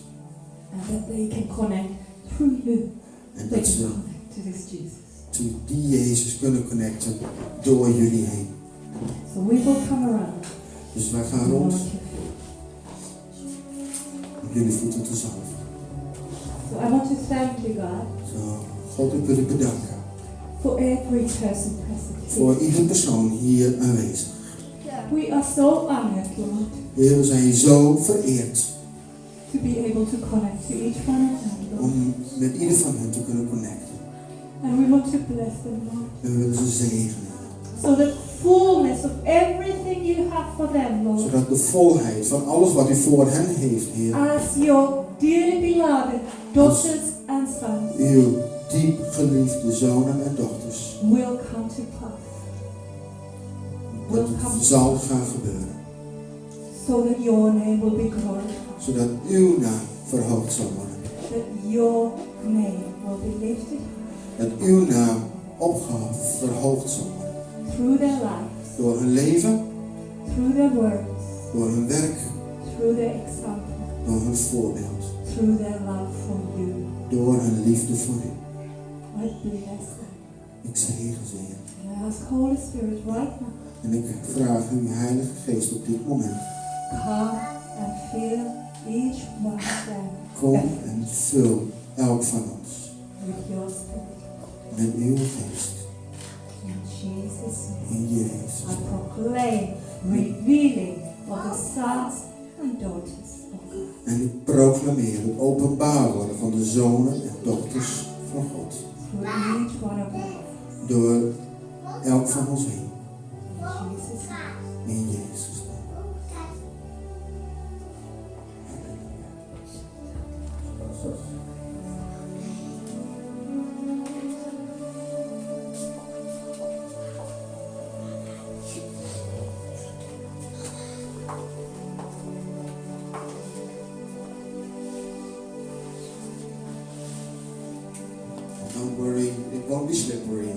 and that they can connect through you. En They dat can ze connect to this Jesus. to die Jezus kunnen connecten door jullie heen. So we will come around. Dus wij gaan and rond anoint your feet. om jullie voeten te zalven. So I want to thank you, God, Zo, God, ik wil u bedanken for every person present voor here. ieder persoon hier aanwezig. We are so honored, Lord, Heer, we zijn zo vereerd to be able to connect to each one of them, Lord. om met ieder van hen te kunnen connecten. And we want to bless them, Lord. En we willen ze zegenen. So the fullness of everything you have for them, Lord, Zodat de volheid van alles wat u voor hen heeft, Heer, as your dearly beloved daughters and sons, uw diep geliefde zonen en dochters, will come to pass. dat het zal gaan gebeuren. So that your name will be glorified. Zodat uw naam verhoogd zal worden. That your name will be lifted Dat uw naam verhoogd zal worden. through their lives, Door hun leven, through their words, door hun werk, through their example, door hun voorbeeld, through their love for you. door hun liefde voor u. I bless them. Ik zegen ze, Heer. And I ask Holy Spirit right now, En ik vraag u, Heilige Geest, op dit moment, come and fill each one of them kom en vul elk van ons with your spirit. met uw geest. In Jesus' name, In Jezus. I proclaim revealing of the sons and daughters of God. En ik proclameer het openbaar worden van de zonen en dochters van God. Through each one of us. Door elk van ons heen. In Jesus' name. In Jezus' naam. Don't worry, it won't be slippery.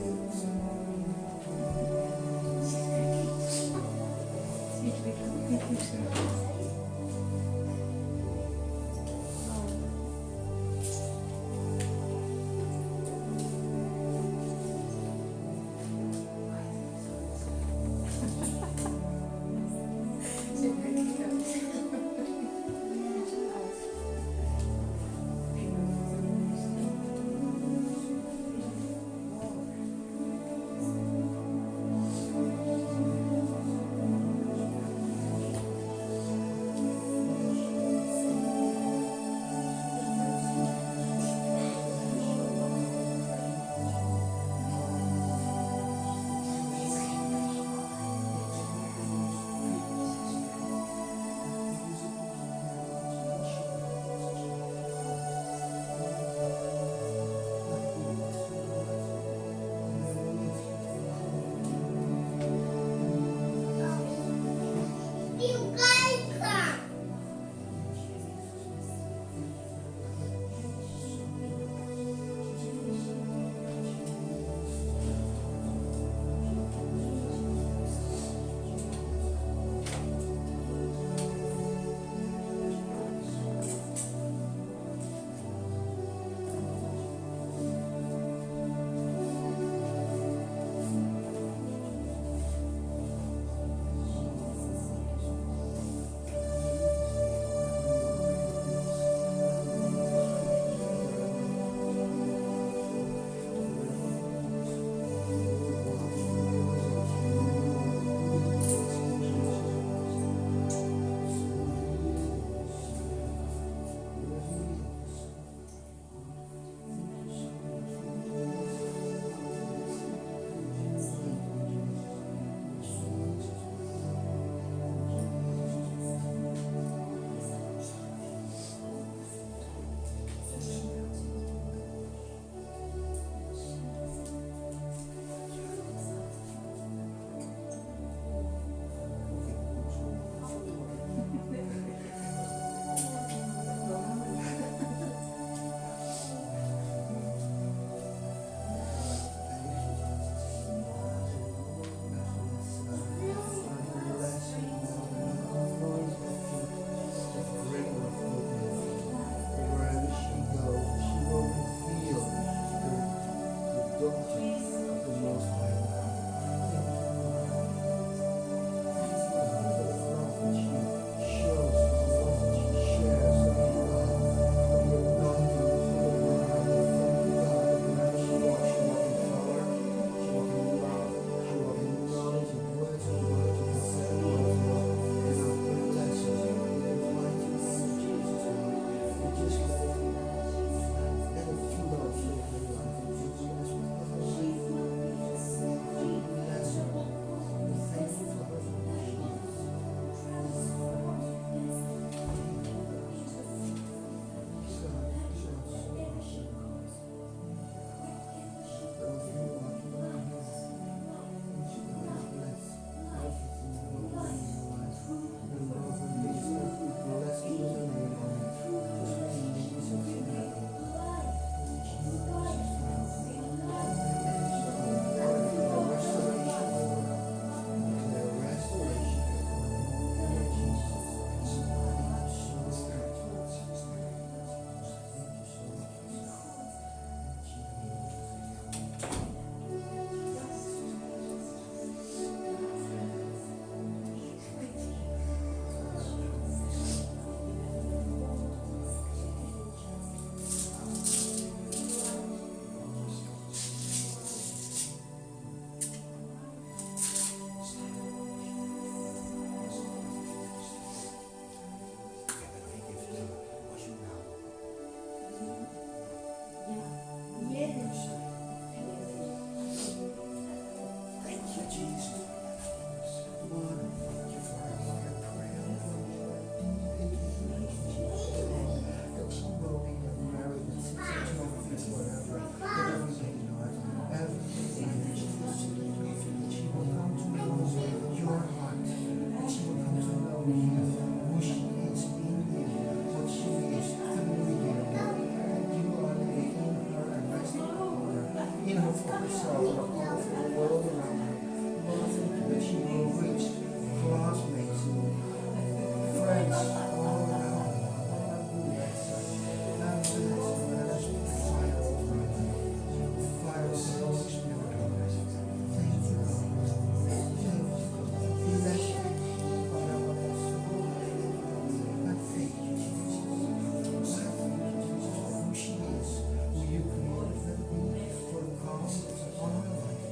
herself and a powerful world around her. Lord, thank you that she will reach classmates, friends all around her. Fire of the Holy Spirit over us. Thank you, Lord. Thank you, Lord. Bless you. I thank you, Jesus. I thank you, Jesus, for who she is, who you created her to be, for the call that's upon her life.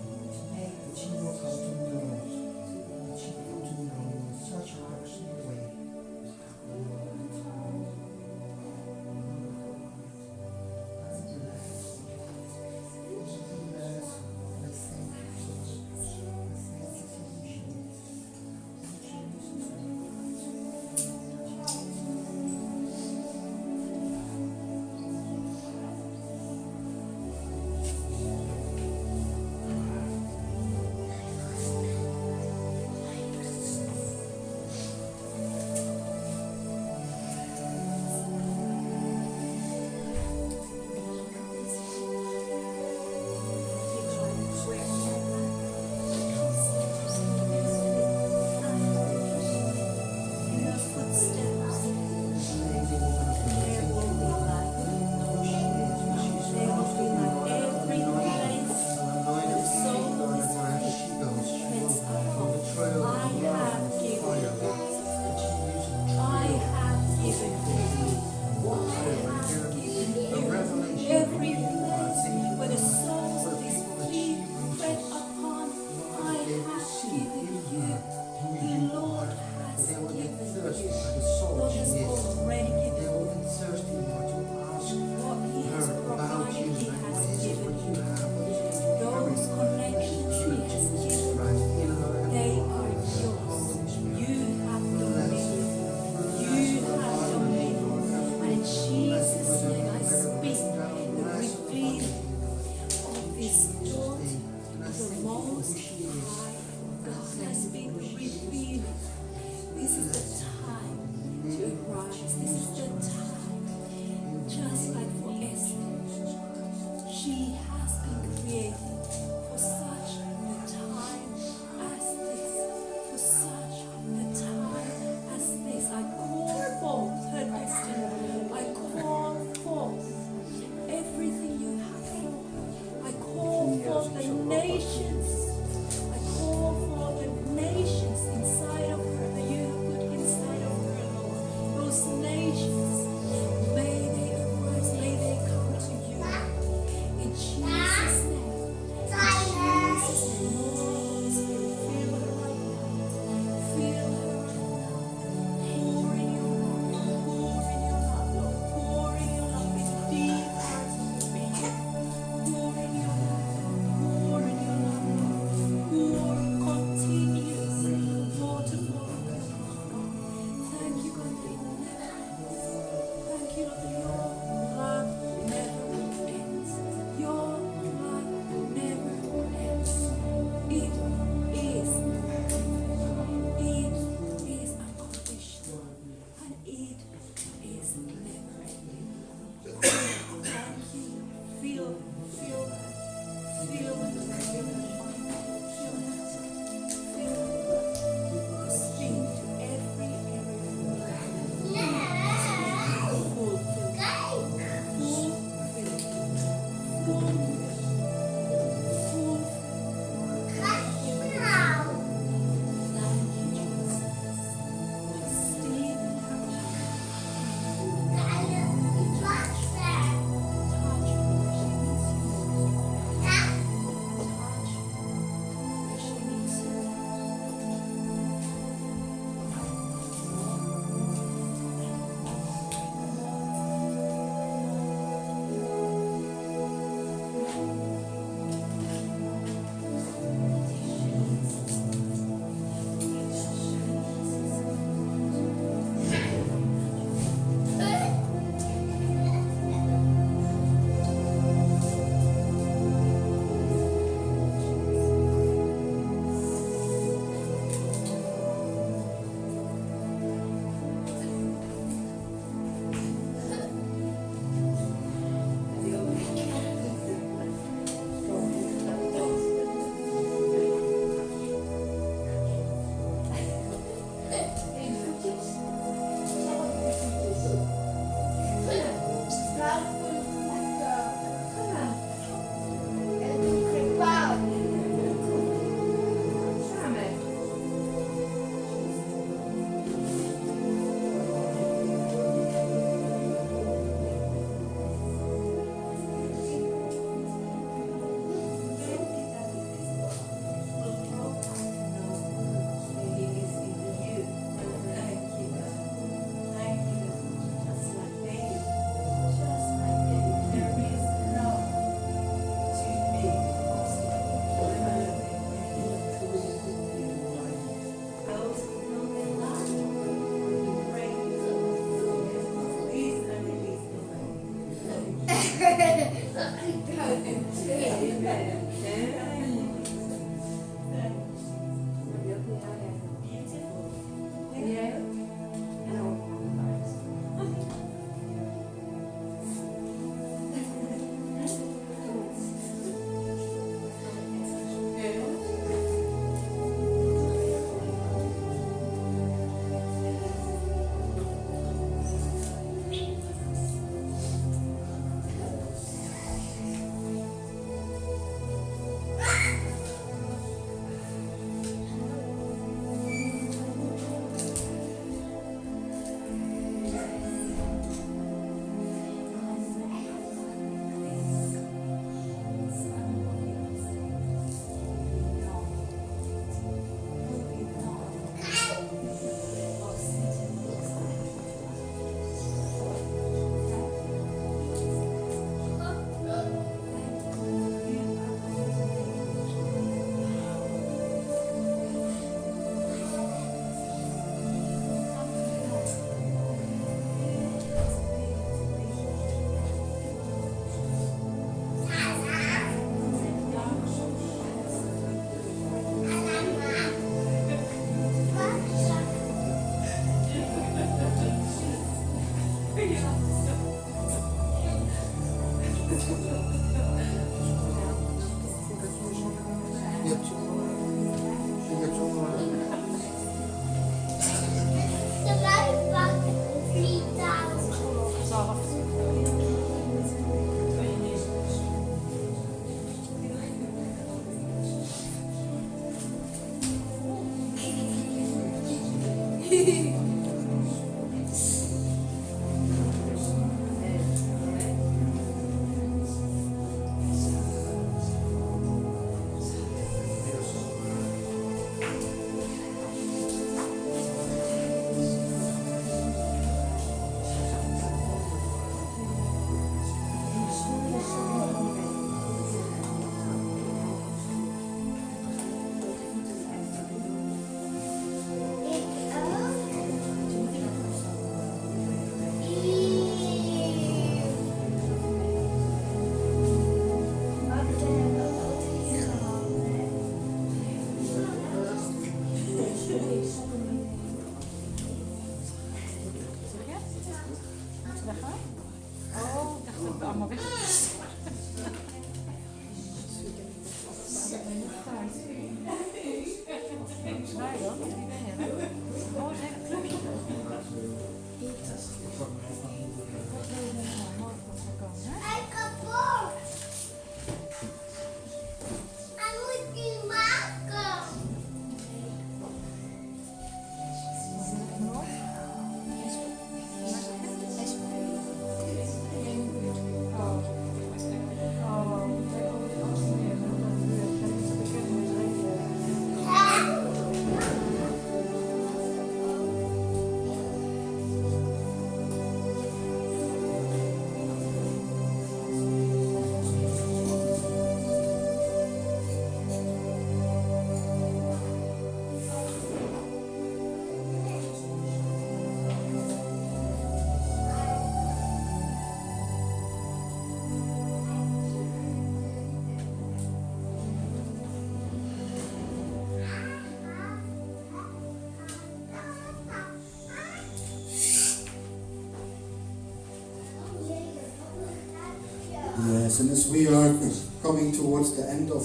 Yes, and as we are coming towards the end of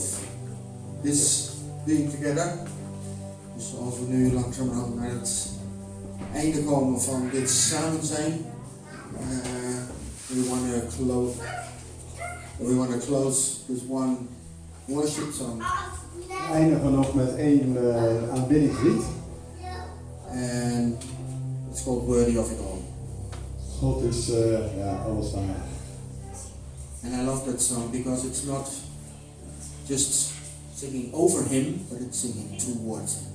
this being together, dus als we nu langzamerhand naar het einde komen van dit samen zijn, we want to close with one worship song. We eindigen nog met één aanbiddingslied. And it's called Worthy of It All. God is alles waar. And I love that song because it's not just singing over him, but it's singing towards him.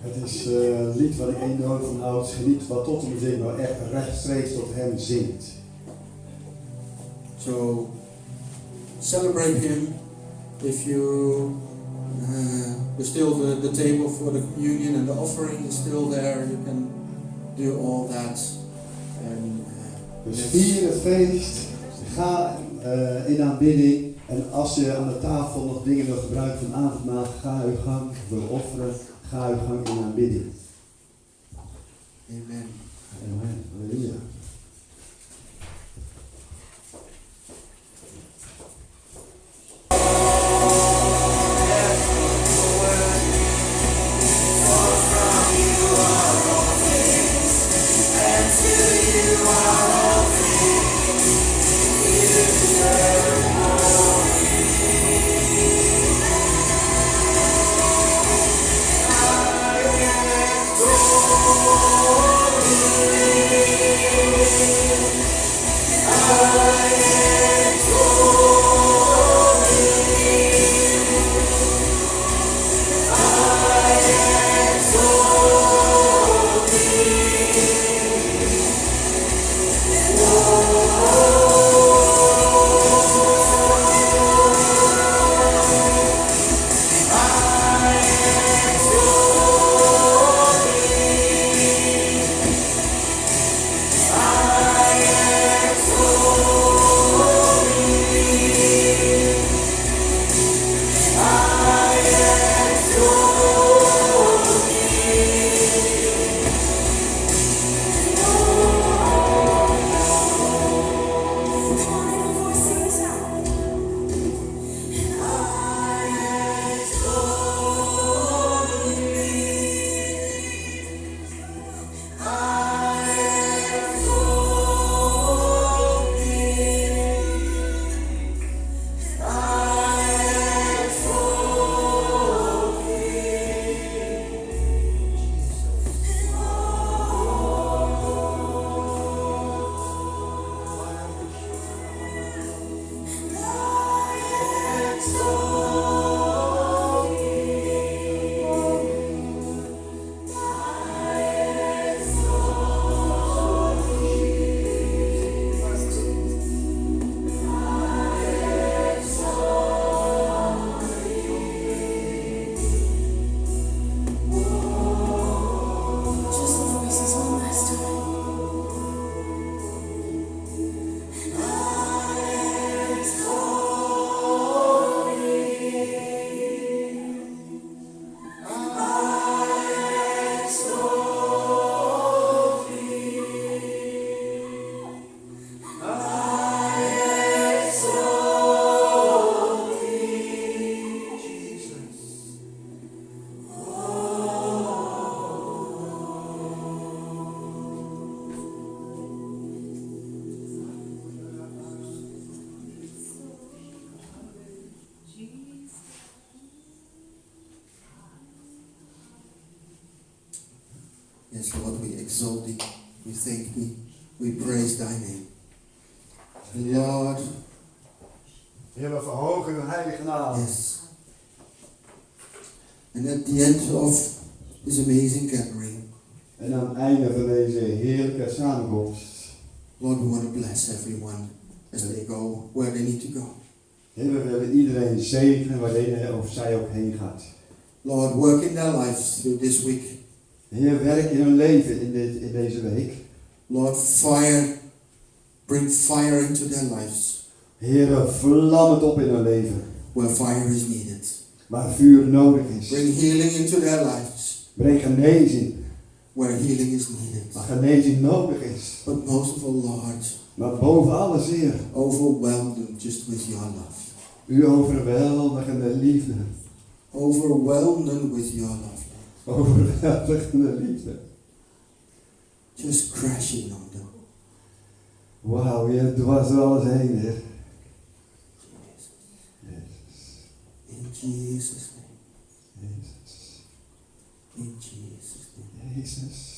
Het is een lied waar ik enorm van hou. Het is een lied wat tot hem zingt, maar echt rechtstreeks tot hem zingt. So celebrate him. If you still the table for the communion and the offering is still there, you can do all that. And dus vier het feest. Ga in aanbidding. En als je aan de tafel nog dingen wil gebruiken van avondmaal, ga uw gang. Wil offeren, ga uw gang in aanbidding. Amen. Amen. Halleluja. Yes, Lord, we exalt thee, we thank thee, we praise thy name. Lord, Heer, we verhogen uw heilige naam. yes. And at the end of this amazing gathering, En aan het einde van deze heerlijke samenkomst, Lord, we want to bless everyone as they go where they need to go. Heer, we willen iedereen zegenen waar hij of zij ook heen gaat. Lord, work in their lives through this week. Heer, werk in hun leven in deze week. Lord, bring fire into their lives Heer, vlam het op in hun leven. where fire is needed. Waar vuur nodig is. Bring healing into their lives Breng genezing where healing is needed. waar genezing nodig is. But most of all, Lord, Maar boven alles, Heer, overwhelm them just with your love. uw overweldigende liefde. Overwhelm them with your love. Overweldigende liefde. Just crashing on them. Wauw, Heer, dwars door alles heen, Heer. Jezus. In Jesus' name. Jezus. In Jesus' name. Jezus.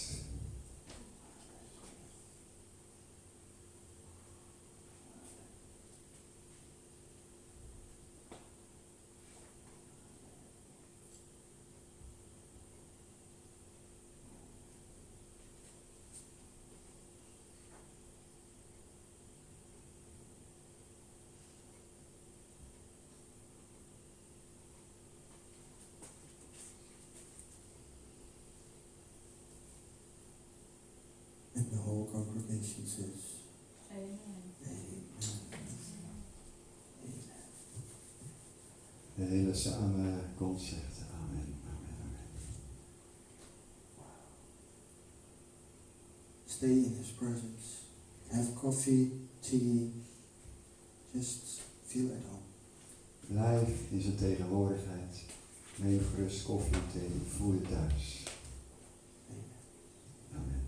And the whole congregation says, Amen. Amen. De hele samenkomst zegt amen, amen, amen. Stay in His presence. Have coffee, tea. Just feel at home. Blijf in zijn tegenwoordigheid. Neem gerust koffie en thee. Voel je thuis. Amen.